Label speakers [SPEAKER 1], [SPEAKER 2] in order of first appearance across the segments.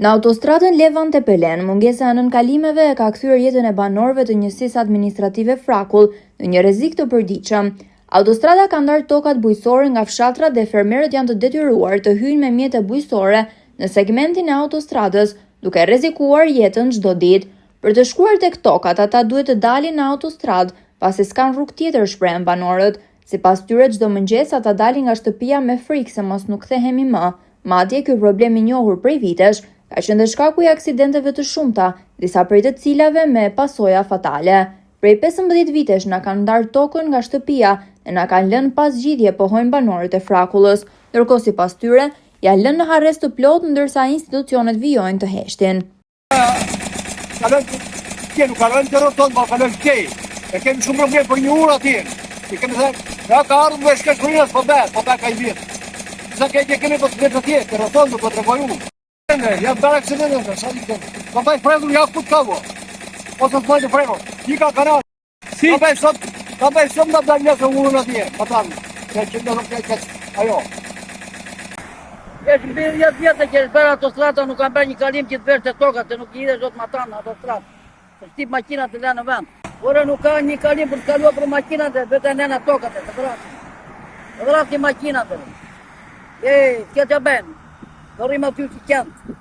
[SPEAKER 1] Në autostradën Levante-Pelen, mungesa e nënkalimeve e ka kthyer jetën e banorëve të njësisë administrative Frakull në një rrezik të përditshëm. Autostrada ka ndarë tokat bujqësore nga fshatrat dhe fermerët janë të detyruar të hyjnë me mjete bujqësore në segmentin e autostradës, duke rrezikuar jetën çdo ditë. Për të shkuar tek tokat, ata duhet të dalin në autostradë, pasi s'kan rrugë tjetër, shprehen banorët. Sipas tyre, çdo mëngjes ata dalin nga shtëpia me frikë se mos nuk kthehemi më. Madje ky problem i njohur prej vitesh ka qenë shkaku i aksidenteve të shumta, disa prej të cilave me pasoja fatale. Prej 15 vitesh na kanë ndarë tokën nga shtëpia dhe na kanë lënë pas zgjidhje, pohojnë banorët e Frakullës, ndërkohë sipas tyre ja lënë në harrest të plotë ndërsa institucionet vijojnë të heshtin.
[SPEAKER 2] Nuk kalojnë të roton, ma kalojnë kej. E kemi shumë problem për një urë atje. I kemi thënë, ja ka ardhur me shkëshkrinës, po be ka i vjetë. Sa kejtje kemi po të vetë atje, të roton do po të revoj unë. Jam bërë aksidentën, sa një këtë. Ka taj fredur, ja ku të kavo. Ose të majtë fredur, i ka kanal. Ka bej shumë da bërë njësë urën atje, patanë. Që në nuk këtë, ajo. Jesh mbi 10 vjetë që bërë autostrada, nuk kam bërë një kalim që të bërë të tokat, se nuk i dhe zotë matanë në autostradë. Se shtip makinat të le në vend. Ore nuk ka një kalim për të kalua për makinat e vete në tokat e të vrati. Të vrati makinat e. Këtë që ben, do rrim aty që kënd.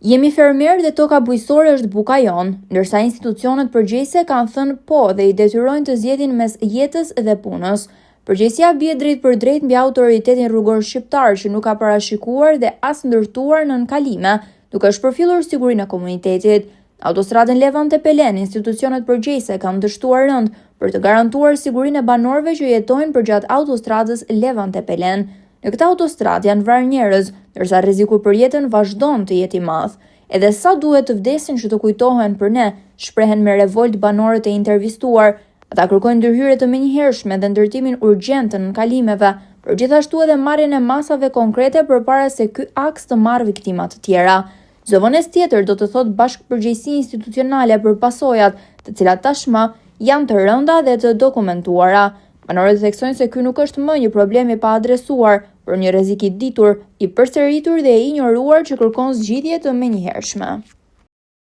[SPEAKER 1] Jemi fermerë dhe toka bujqësore është buka jonë, ndërsa institucionet përgjegjëse kanë thënë po dhe i detyrojnë të zgjedhin mes jetës dhe punës. Përgjegjësia bie drejt për drejt mbi autoritetin rrugor shqiptar që nuk ka parashikuar dhe as ndërtuar nënkalime, duke shpërfillur sigurinë e komunitetit. Autostradën Levante-Pelen, institucionet përgjegjëse kanë dështuar rënd për të garantuar sigurinë e banorëve që jetojnë përgjatë autostradës Levante-Pelen. Në këtë autostradë janë vrarë njerëz, ndërsa rreziku për jetën vazhdon të jetë i madh. Edhe sa duhet të vdesin që të kujtohen për ne, shprehen me revolt banorët e intervistuar. Ata kërkojnë ndërhyrje të menjëhershme dhe ndërtimin urgjent të nënkalimeve, por gjithashtu edhe marrjen e masave konkrete përpara se ky aks të marrë viktima të tjera. Çdo vonesë tjetër do të thotë bashkëpërgjegjësi institucionale për pasojat, të cilat tashmë janë të rënda dhe të dokumentuara. Banorët theksojnë se ky nuk është më një problem i paadresuar, por një rrezik i ditur, i përsëritur dhe i injoruar që kërkon zgjidhje të menjëhershme.